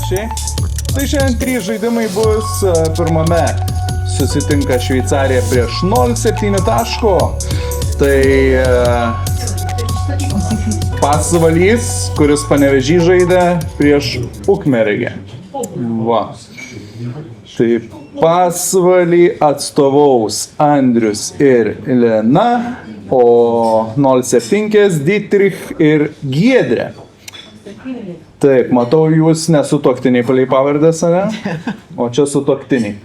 protmūšiai. Tai šiandien 3 žaidimai bus. Pirmame susitinka Šveicarija prieš 0,7 taško. Tai Pasvalys, kuris Panevėžį žaidė prieš Ukmergę. Va. Tai Pasvalį atstovaus Andrius ir Lena, o 0,7 Dietrich ir Giedrė. Taip, matau, jūs nesutuoktiniai palei pavardės, ne? O čia sutuoktiniai.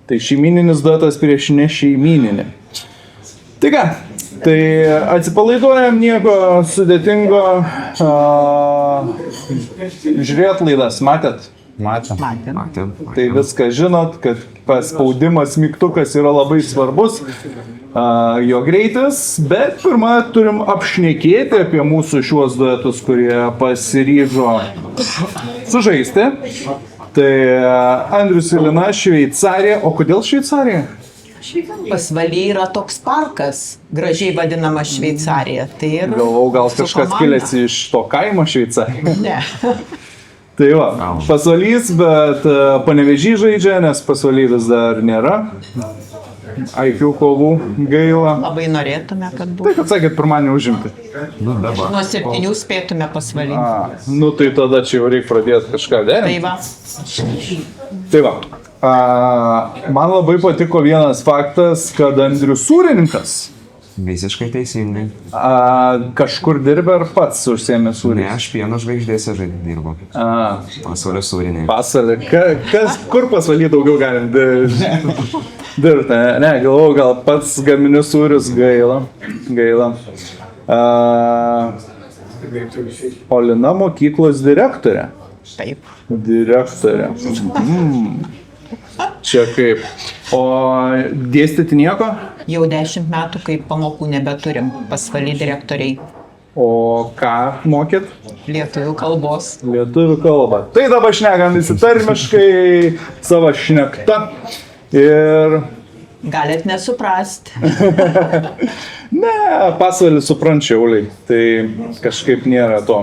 Tai šeimininis duetas prieš nešeimininį. Tai ką, tai atsipalaiduojam, nieko sudėtingo. Žiūrėt laidas, matėt? Matėm. Tai viską žinot, kad paspaudimas mygtukas yra labai svarbus, jo greitis, bet pirmą turim apšnekėti apie mūsų šiuos duetus, kurie pasiryžo sužaisti. Tai Andrius ir Lina, Šveicarija. O kodėl Šveicarija? Pasvaly yra toks parkas, gražiai vadinama Šveicarija. Tai ir Gal kažkas kilęs iš to kaimo Šveicarija? Ne. Tai va, Pasvalys, bet Panevėžį žaidžia, nes Pasvaly vis dar nėra. IQ kovų gaila. Labai norėtume, kad Tai, būtų. kad sakėt, pirmąjį užimti. Nuo 7 spėtume Pasvaly. Nu tai tada čia jau reikia pradėti kažką Tai derinti. va, Tai va, man labai patiko vienas faktas, kad Andrius sūrininkas. Visiškai teisingai. Kažkur dirbė ar pats užsiėmė Ne, sūrį? aš Pieno žvaigždėse dirbu. Pasvalio sūrinė. Pasvalį. Kur Pasvalį daugiau galim dirbti? Ne, galvoju, gal pats gaminių sūrius gaila. O Lina mokyklos direktorė. taip. Direktorė. Čia kaip. O dėstyti nieko? Jau 10 metų, kai pamokų nebeturim Pasvaly direktoriai O ką mokyt? lietuvių kalbos. Lietuvių kalbą. Tai dabar šnekam visi tarmiškai, savo šnekta. Ir Galit nesuprast. ne, Pasvalį suprančiauliai. Tai kažkaip nėra to.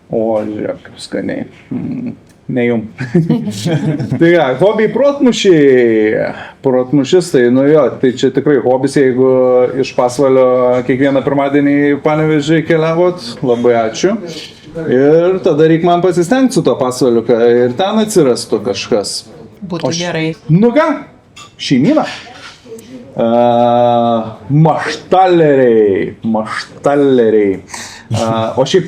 O, žiūrėk, kaip skaniai. Ne jum. Tai ką, hobiai protmūšiai. Protmūšistai, nu jo, tai čia tikrai hobis, jeigu iš Pasvalio kiekvieną pirmadienį į Panevėžį keliavot. Labai ačiū. Ir tada reikia man pasistengti su to Pasvaliu, kad ir ten atsirastų kažkas. Būtų gerai. Nu ką, šeimyna. Maštaleriai. O šiaip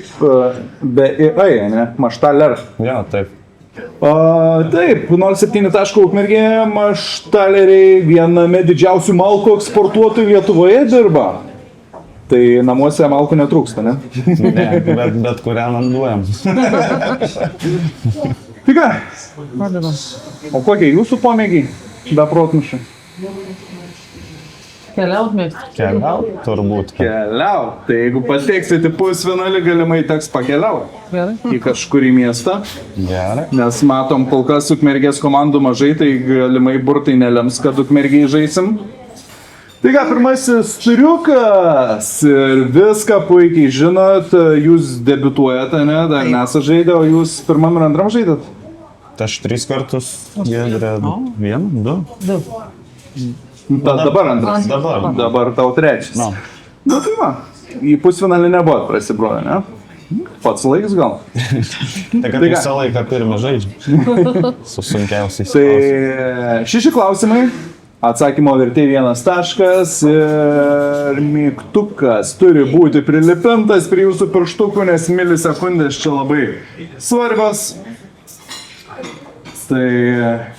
be ai, ne, maštaler. Jo, taip. Taip, 0,7 taško Ukmergė, maštaleriai viename didžiausių malkų eksportuotojų Lietuvoje dirba. Tai namuose malkų netrūksta, ne? Ne, bet kurią nanduojam. Tai ką? O kokie jūsų pomėgiai be protmūšių? Keliaut, turbūt. Keliaut. Tai jeigu pateksit į pusfinalį, galimai teks pakeliauti į kažkurį miestą. Gerai. Nes matom, kol kas Ukmergės komandų mažai, tai galimai burtai nelems, kad Ukmergiai žaisim. Tai ką, pirmasis triukas. Ir viską puikiai žinot, jūs debiutuojate, ne? Dar nesate žaidę, o jūs pirmam ir antram žaidėt? Aš 3 kartus. Giedrė. 1, 2. Dabar antras. Dabar tau trečias. No. Nu tai va, į pusfinalį nebuvot prasibrovę, ne? Pats laiks gal. Tai kad ką? visą laiką pirmi žaidžiam. Su sunkiausiais. Tai 6 klausimai, atsakymo vertė 1 taškas ir mygtukas turi būti prilipintas prie jūsų pirštukų, nes milisekundės čia labai svarbios. Tai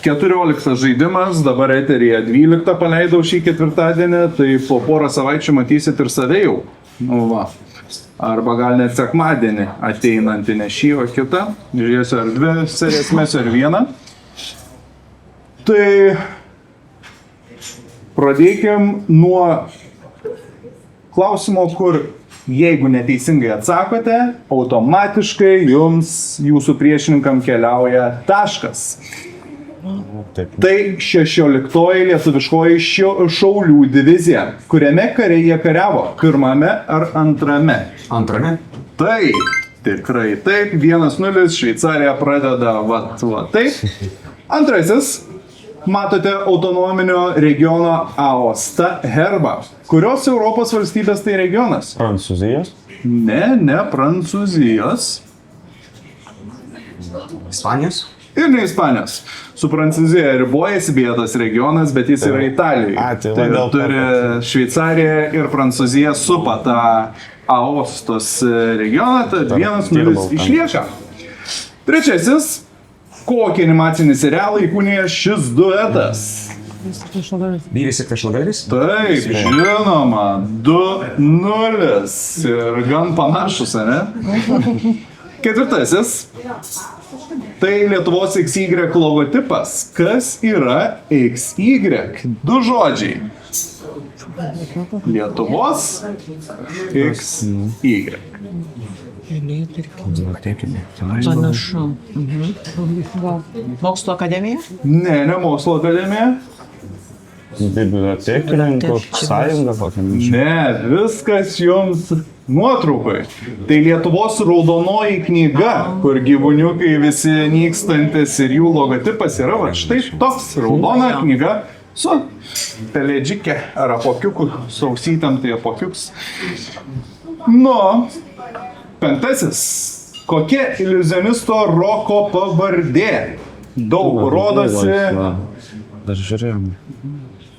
14 žaidimas, dabar eteryje 12 paleidau šį ketvirtadienį, tai po porą savaičių matysit ir save jau. Nu va. Arba gal net sekmadienį ateinantį, ne šį, o kitą. Žiūrėsiu ar 2 serijas mesiu ar 1. Tai pradėkim nuo klausimo, kur jeigu neteisingai atsakote, automatiškai jums, jūsų priešininkam keliauja taškas. Taip. Tai 16-oji lietuviškoji šaulių divizija, kuriame kariai jie kariavo, pirmame ar antrame? Antrame. Tai Tikrai taip, 1-0, Šveicarija pradeda va taip. Antrasis, matote autonominio regiono Aosta herbą. Kurios Europos valstybės tai regionas? Prancūzijos. Ne Prancūzijos. Ispanijos. Ir ne Ispanijos. Su Prancūzija ribojasi vietos regionas, bet jis yra Italijoje. Tai va Tai dėl to. turi Šveicarija ir Prancūzija supa tą Aostos regioną, tad 1-0 dirbau ten. išlieka. Trečiasis, kokį animacinį serialą įkūnija šis duetas? Vyris ir Tešlagaris. Taip, žinoma, 2-0 ir gan panašus, ne? Ketvirtasis, tai Lietuvos XY logotipas. Kas yra XY? Du žodžiai. Lietuvos XY. Panašu. Mokslo akademija? Ne Mokslo akademija. Bibliotekininkų sąjunga kokia. Ne, viskas jums nuotraukai. Tai Lietuvos raudonoji knyga, kur gyvūniukai visi nykstantis ir jų logotipas yra va štai toks raudona knyga su pelėdžikė ar apokiuku, sausytam tai apokiuks. Nu, penktasis. Kokia iliuzionisto Roko pavardė? Daug rodosi. Dar žiūrėjom.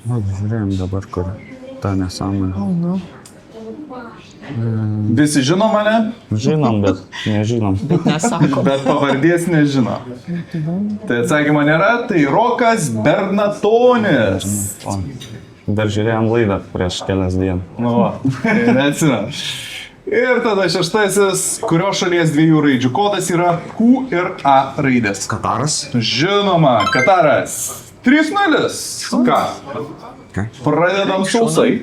Žiūrėjom dabar, kur ta nesąmonė. Visi žino mane, Žinom, bet nežinom. Nesako. bet pavardės nežino. Tai atsakymo nėra, tai Rokas Bernatonis. Dar žiūrėjom laidą prieš kelias dienas. Nu, va, neatsimenu. Ir tada šeštasis, kurio šalies dviejų raidžių kodas yra Q ir A raidės. Kataras. Žinoma, Kataras. 3-0. Ką? Ką? Pradedam sausai.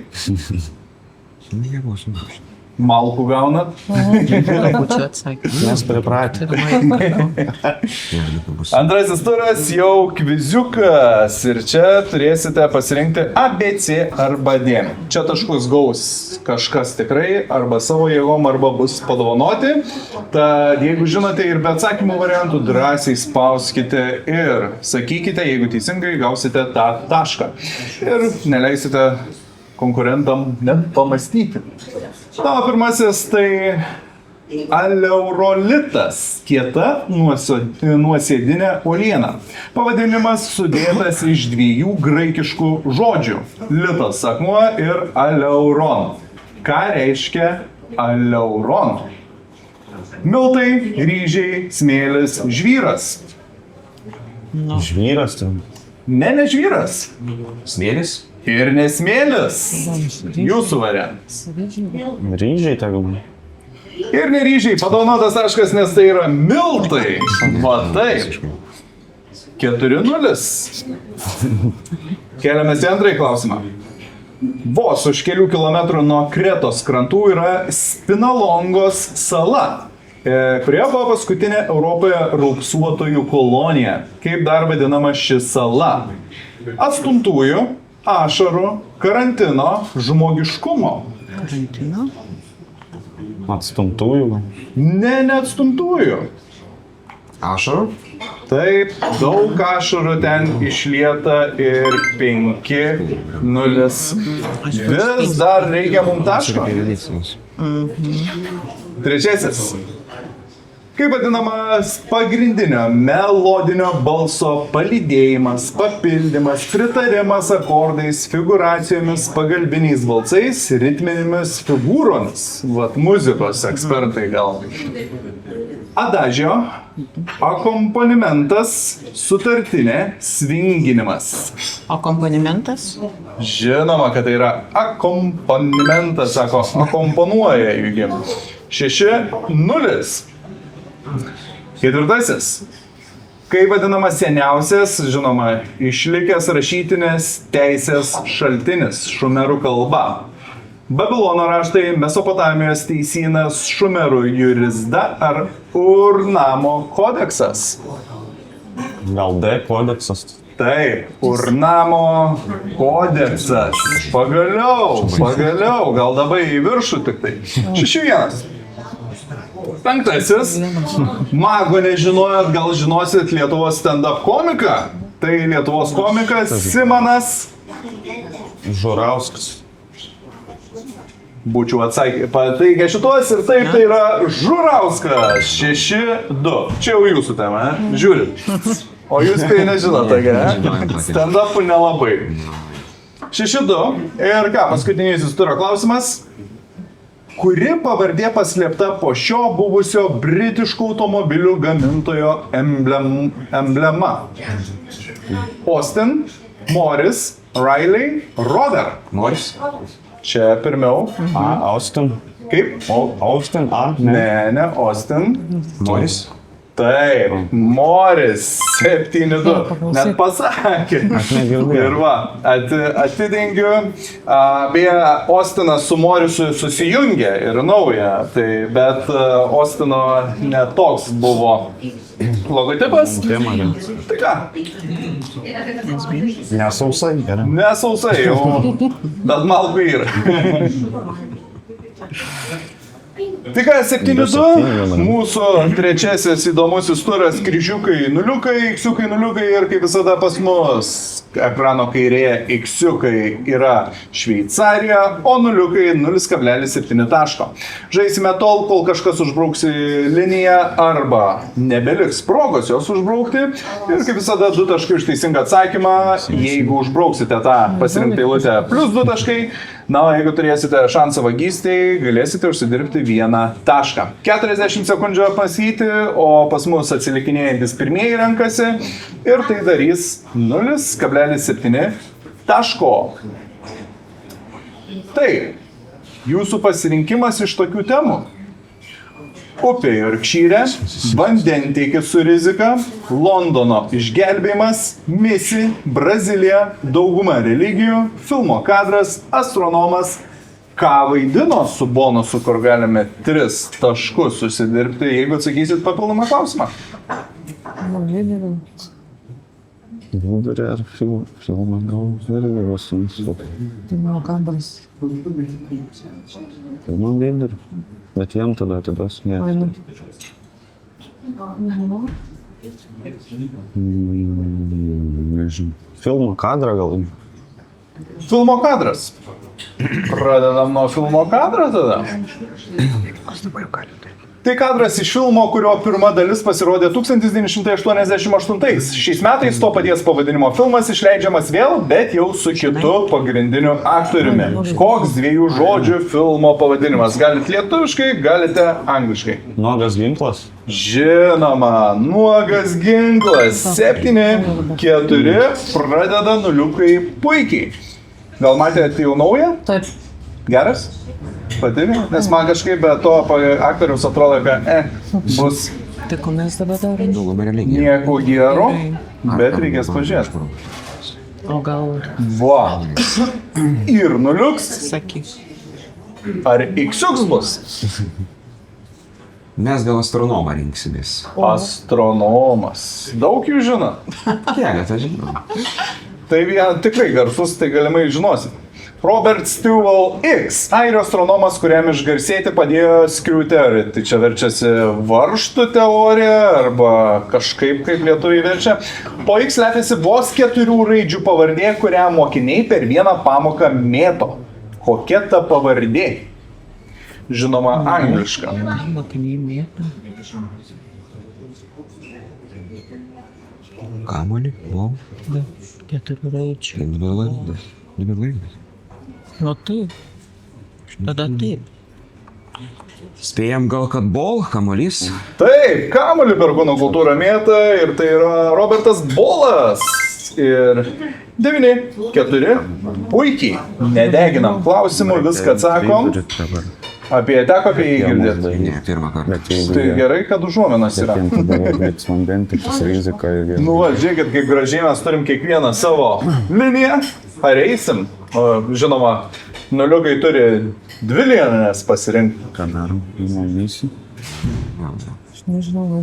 Malkų gaunat. Galbūt atsakymą. Mes pripratę. Antrasis turas jau kviziukas ir čia turėsite pasirinkti ABC arba D. Čia taškus gaus kažkas tikrai arba savo jėgom arba bus padovanoti. Tad jeigu žinote ir be atsakymų variantų, drąsiai spauskite ir sakykite, jeigu teisingai gausite tą tašką. Ir neleisite konkurentam net pamastyti. Tavo pirmasis tai aleurolitas, kieta nuosėdinė uoliena. Pavadinimas sudėtas iš dviejų graikiškų žodžių – litas akmuo ir aleuron. Ką reiškia aleuron? Miltai, ryžiai, smėlis, žvyras. Žvyras ten. Ne žvyras. Smėlis. Ir nesmėlis. Jūsų variantas. Ryžiai tegul. Ir neryžiai, padaunotas taškas, nes tai yra miltai. Va taip. 4-0. Keliamės į antrąjį klausimą. Vos už kelių kilometrų nuo Kretos krantų yra Spinalongos sala, kurioje buvo paskutinė Europoje raupsuotojų kolonija. Kaip dar vadinama ši sala? Atstumtųjų, ašarų, karantino, žmogiškumo. Karantino. Atstumtųjų. Ne atstumtųjų. Ašarų. Taip, daug ašarų ten išlieta ir 5-0. Vis dar reikia mums taško. Trečiasis. Kaip vadinamas pagrindinio melodinio balso palydėjimas, papildymas, pritarimas akordais, figūracijomis, pagalbiniais balsais, ritminėmis figūromis. Vat muzikos ekspertai gal. Adagio, akompanimentas, sutartinė, svinginimas. Akompanimentas? Žinoma, kad tai yra akompanimentas, sako, akomponuoja jų. 6-0. Ketvirtasis. Kaip vadinamas seniausias, žinoma, išlikęs rašytinės teisės šaltinis šumerų kalba. Babilono raštai, Mesopotamijos teisynas, šumerų jurisda ar Urnamo kodeksas? Gal D kodeksas. Taip, Urnamo kodeksas. Pagaliau, gal dabar į viršų tik tai. 6-1. Penktasis. Mago nežinojot, gal žinosit Lietuvos stand-up komiką? Tai Lietuvos komikas Simonas. Žurauskas. Būčiau pateikę šitos ir taip tai yra Žurauskas 6-2. Čia jau jūsų tema, žiūrit. O jūs tai nežinote, stand-upų nelabai. 6-2. Ir ką, paskutinysis turo klausimas. Kuri pavardė paslėpta po šio buvusio britiškų automobilių gamintojo emblema? Austin, Morris, Riley, Rover. Morris. Čia pirmiau. Austin. Kaip? Austin, Ne, Austin. Morris. Taip, Morris 7-2. Net pasakė. Ir va, atidengiu. Beje, Austinas su Morrisu susijungė ir nauja. Tai, bet Austino netoks buvo logotipas. Tai ką? Nesausai, gerai. Nesausai, bet malkų yra. Tai ką, 7-2, mūsų trečiasis įdomusis turas, kryžiukai, nuliukai, iksiukai, nuliukai ir kaip visada pas mus ekrano kairėje iksiukai yra Šveicarija, o nuliukai 0,7 taško. Žaisime tol, kol kažkas užbrauks liniją arba nebeliks progos jos užbraukti ir kaip visada 2 taškai už teisingą atsakymą, jeigu užbrauksite tą pasirinktą eilutę plus 2 taškai. Na, o jeigu turėsite šansą vagystėj, galėsite užsidirbti 1 tašką. 40 sekundžių apmąstyti, o pas mus atsilikinėjantis pirmieji renkasi ir tai darys 0,7 taško. Tai, jūsų pasirinkimas iš tokių temų. Upė Jorkšyre, vandentiekis su rizika, Londono išgelbėjimas, Misi, Brazilija, dauguma religijų, filmo kadras, astronomas, ką vaidino su bonusu, kur galime 3 taškus susidirbti, jeigu atsakysit papildomą klausimą. Vidurio ar filmą gal vidurio sunku. Filmo kadras. Filmą vidurio. Bet jam tada atiduos, ne. Nežinau. Filmo kadrą gal. Filmo kadras. Pradedam nuo filmo kadro tada. Tai kadras iš filmo, kurio pirma dalis pasirodė 1988. Šiais metais to paties pavadinimo filmas išleidžiamas vėl, bet jau su kitu pagrindiniu aktoriumi. Koks 2 žodžių filmo pavadinimas? Galite lietuviškai, galite angliškai. Nuogas ginklas. Žinoma, nuogas ginklas. 7-4, pradeda nuliukai puikiai. Gal matėte jau naują? Taip. Geras? Patinė? Nes man kažkaip be to aktoriaus atrodo, kad bus Tai ko mes dabar darom? Dauguma religija. nieko gero, bet reikės pažiūrėti. O gal Va. Ir nuliuks. sakyk. Ar iksiuks bus? Mes gal astronomą rinksimės. Astronomas. Daug jų žino. Keletą žinau. Tai vien tikrai garsus, tai galimai žinosit. Robert Stewart X, airio astronomas, kuriam išgarsėti padėjo Screw-Theory. Tai čia verčiasi varžtų teorija arba kažkaip kaip lietuviai verčia. Po X slepiasi vos 4 raidžių pavardė, kurią mokiniai per vieną pamoką mėto. Kokia ta pavardė? Žinoma, angliška. Mokiniai mėto. Kamuolį? Wow. 4 raidžių. Tai dabar laidas. Nu taip. Tada taip. Spėjam gal, kad bol, kamuolys. Taip, kamuolį per kūno kultūrą mėta ir tai yra Robertas Bolas. Ir 9-4. Puikiai. Nedeginam klausimų, viską atsakom. Teko apie jį girdėti. Ne, pirmą kartą. Tai gerai, kad užuomenas yra. Vandentiekis rizika ir Nu va, žiūrėkit, kaip gražiai mes turim kiekvieną savo liniją. Ar eisim? O, žinoma, nuliukai turi 2 linijas pasirinkti. ką darom? Įmanysi. Aš nežinau.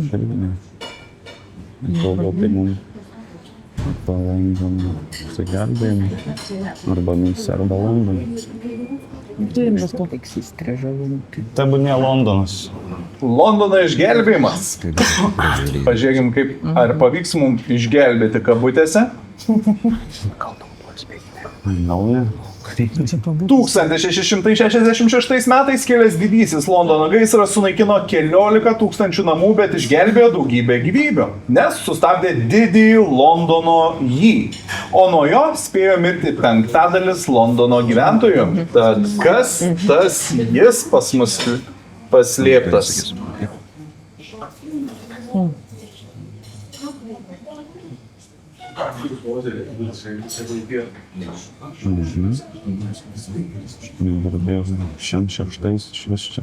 Kalba apie mums. Palangom sugelbėjimą. Arba Misi, arba London. Turim vis to eksistrežavimą. Tebūnė Londonas. Londono išgelbėjimas. Pažiūrėkim, kaip ar pavyks mums išgelbėti kabutėse. Nauja. 1666 metais kilęs didysis Londono gaisras sunaikino keliolika tūkstančių namų, bet išgelbėjo daugybę gyvybių, nes sustabdė didįjį Londono jį. O nuo jo spėjo mirti 5% Londono gyventojų. Tad kas tas jis pas mus paslėptas? Darbėjau 6 švis čia.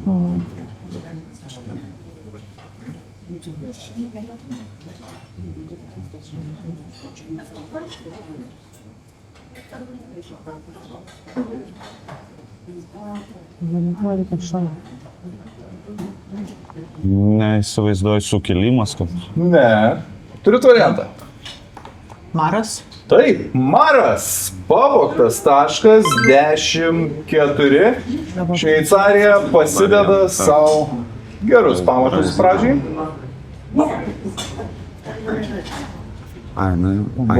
Neįsivaizduoju sukilimas, kad Ne. Turit variantą. Maras? Taip, Maras. Pavogtas taškas 10-4. Šveicarija pasideda savo gerus pamatus pradžiai.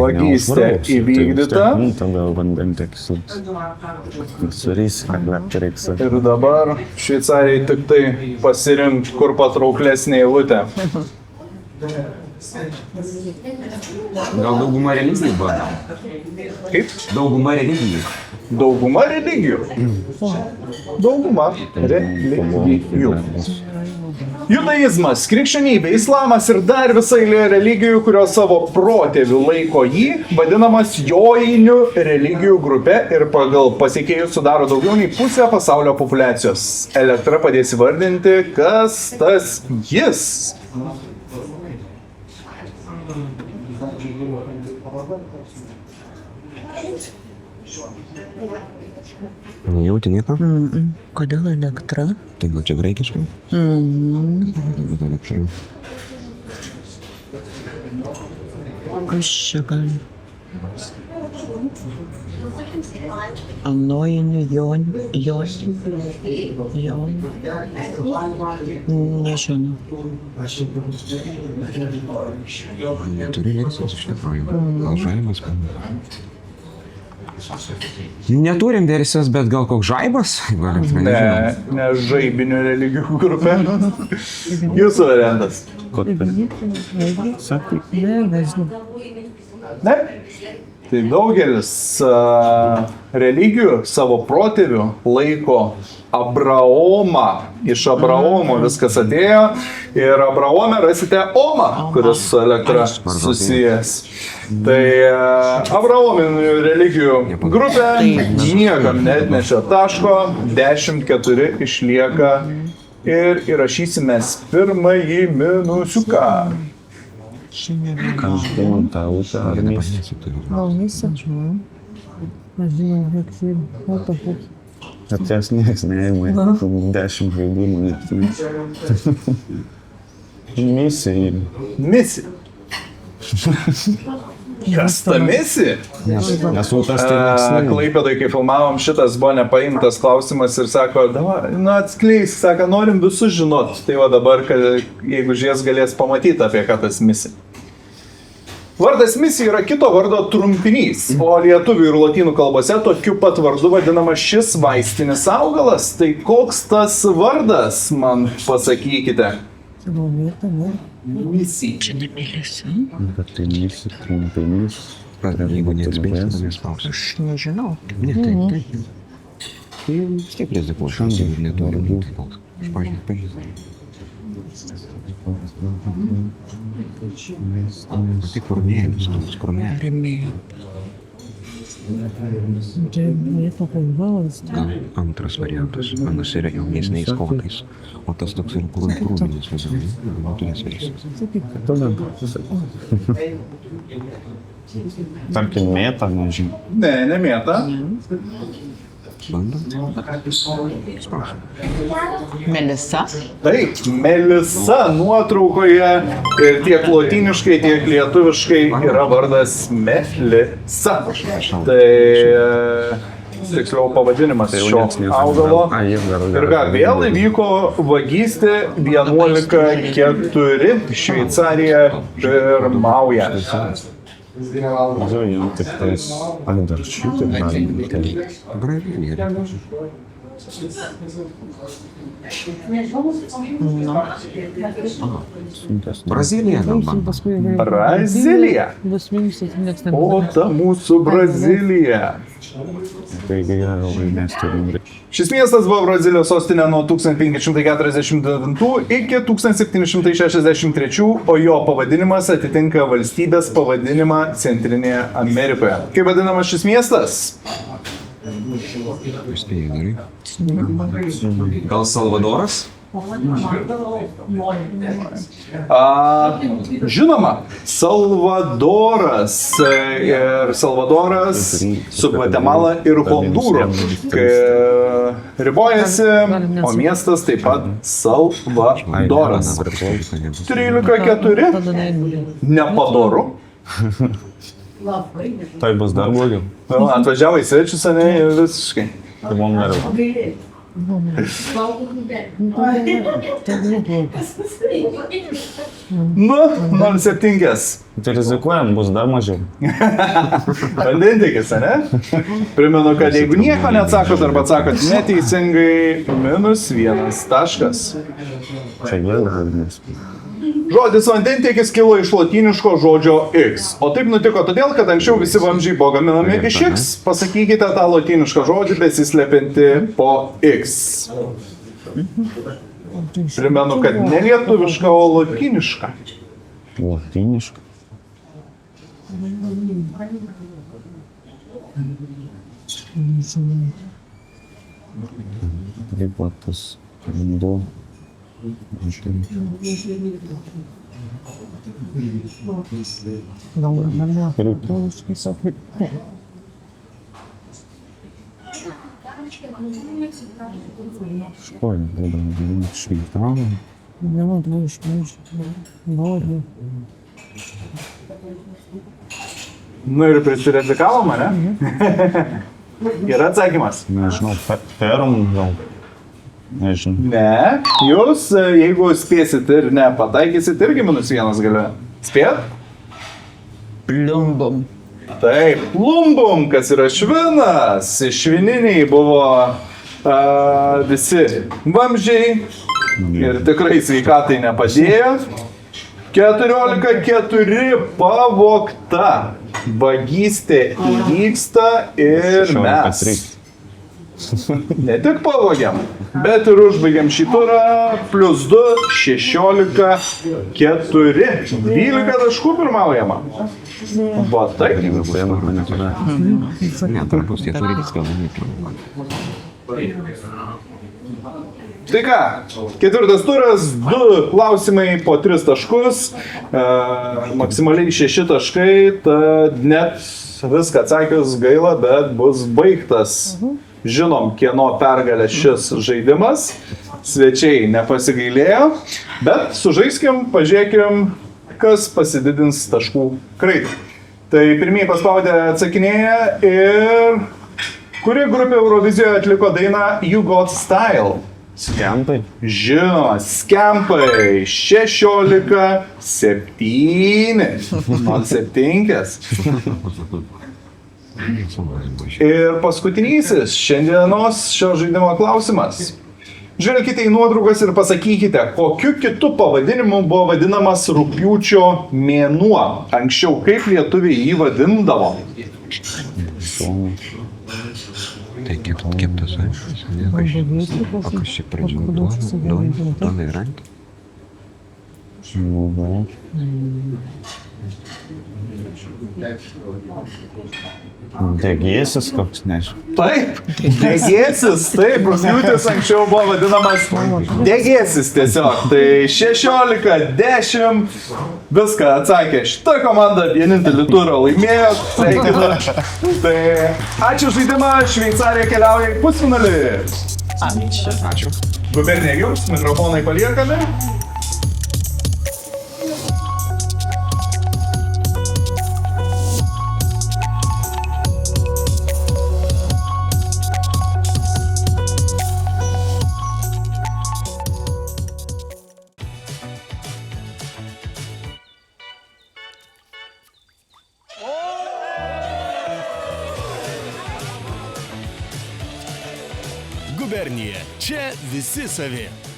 Vagystė įvykdyta. Tada vandentiekis. Surys, kad reiks. Ir dabar Šveicarijai tik tai pasirinkti, kur patrauklesnė eilutė. Gal dauguma religijų buvo? Kaip? Dauguma religijų. Dauguma religijų. Dauguma religijų. Judaizmas, krikščionybė, islamas ir dar visai eilė religijų, kurios savo protėvių laiko jį, vadinamas jojinių religijų grupė ir pagal pasiekėjus sudaro daugiau nei pusę pasaulio populiacijos. Elektra padės įvardinti, kas tas jis. Nejauti nieko? Kodėl elektra? Tai gal čia graikiškai? Kas čia gali? Anojinių nežinau. Neturi versijos iš tikrųjų. Gal žaimas? Neturim versijos, bet gal koks žaibas? Ne žaibinių religijų grupė. Jūsų variantas. Ne? Tai daugelis religijų savo protėvių laiko Abraomą. Iš Abraomo viskas atėjo ir Abraome rasite Omą, kuris su elektra susijęs. Tai Abraominių religijų grupė niekam neatnešė taško, 10-4 išlieka ir įrašysime pirmąjį minusiuką. Atės nieks neįmai, 10 žaidimų. Misija. Misija. Kas ta misija? Nesultas tai neksnai. Klaipėdai, kai filmavom, šitas buvo nepaimtas klausimas ir sako, atskleisk, sako, norim visus žinot. Tai va dabar, kad jeigu žies galės pamatyti, apie ką tas misija. Vardas misija yra kito vardo trumpinys, o lietuvių ir lotynų kalbose tokiu pat vardu vadinamas šis vaistinis augalas. Tai koks tas vardas, man pasakykite? Misija. Čia nemėlėsi? Bet tai misija, trumpinys. Jeigu neatspės, tai nespausiu. Aš nežinau. Ne, taip. Tai vis tiek rizikuoju. Šiandien neturim būti. Aš pažįstu. Tik kurmėlis, kurmėlis. Remėjo. Gal antras variantas. Manas yra jaunesniais kotais. O tas toks yra krūminis vazomis. Turės versijos. Tarkim, mėta, nežinau. Ne, nemėta. Bandom? Spausiu. Melisa? Taip, Melisa nuotraukoje ir tiek lotyniškai, tiek lietuviškai yra vardas Melisa. Tai tiksliau pavadinimas šio augalo. Ir ką, vėl įvyko vagystė 11:4, Šveicarija pirmauja. Jau tik tais. Ar dar šitą galime? Brazilija. Brazilija gal man. Brazilija. O ta mūsų Brazilija. Taigi gerai, mes turim. Šis miestas buvo Brazilijos sostinė nuo 1549 iki 1763, o jo pavadinimas atitinka valstybės pavadinimą Centrinėje Amerikoje. Kaip vadinamas šis miestas? Spėjai gerai. Gal Salvadoras? Žinoma, Salvadoras ir Salvadoras su Gvatemala ir Hondūru ribojasi, o miestas taip pat Salvadoras. 13:4, nepadoru. Tai bus dar blogiau. Atvažiavo į svečius, ne, visiškai. Tai mum nervų. Nu, 0,7. Tai rizikuojam, bus dar mažiau. Vandentikis, ne? Primenu, kad jeigu nieko neatsakot arba atsakot neteisingai, -1 taškas. Čia vėl vadinės. Žodis vandentikis kilo iš lotyniško žodžio X. O taip nutiko todėl, kad anksčiau visi vamzdžiai buvo gaminami iš X. Pasakykite tą lotynišką žodį besislepiantį po X. Primenu, kad ne lietuviška, o lotyniška. Lotyniška. Taip pat tas vanduo. Škoda, būdam šveitarų. Nu ir prisirizikavo mane. Yra atsakymas. Nežinau, perum gal. Nežinau. Ne, jūs, jeigu spėsit ir nepataikysit, irgi -1 galioja. Spėt? Pliumbum. Taip, plumbum, kas yra švinas. Švininiai buvo visi vamzdžiai ir tikrai sveikatai nepadėjo. 14:4 pavogta. Vagystė įvyksta ir mes. Ne tik pavogiam, bet ir užbaigiam šį turą. +2, 16:4. 12 taškų pirmaujama. Va taip. Ne, tarpus jie turi viską laimėti. Tai ką, 4 turas, 2 klausimai po 3 taškus, maksimaliai 6 taškai, tad net viską atsakius gaila, bet bus baigtas. Žinom, kieno pergalė šis žaidimas, svečiai nepasigailėjo, bet sužaiskim, pažiūrėkim, kas pasididins taškų kraitį. Tai pirmieji paspaudę atsakinėja ir kuri grupė Eurovizijoje atliko dainą You Got Style? Skempai. Žinoma, Skempai, 16:7. 0,7. Ir paskutinysis šiandienos šio žaidimo klausimas. Žvelkite į nuotraukas ir pasakykite, kokiu kitu pavadinimu buvo vadinamas rugpjūčio mėnuo. Anksčiau kaip lietuviai jį vadindavo? Tai keptas, o kas čia pradžioje duona ir rankį? Degėsis koks, nežinau. Taip, degėsis, taip, rugpjūtis anksčiau buvo vadinamas degėsis tiesiog. Tai 16:10 viską atsakė šita komanda, vienintelį turą laimėjo, sveikinu. Tai ačiū žaidimą, Šveicarija keliauja į pusfinalį. Ačiū. Gubernija jums, mikrofonai paliekami. gubernija. Čia visi savi.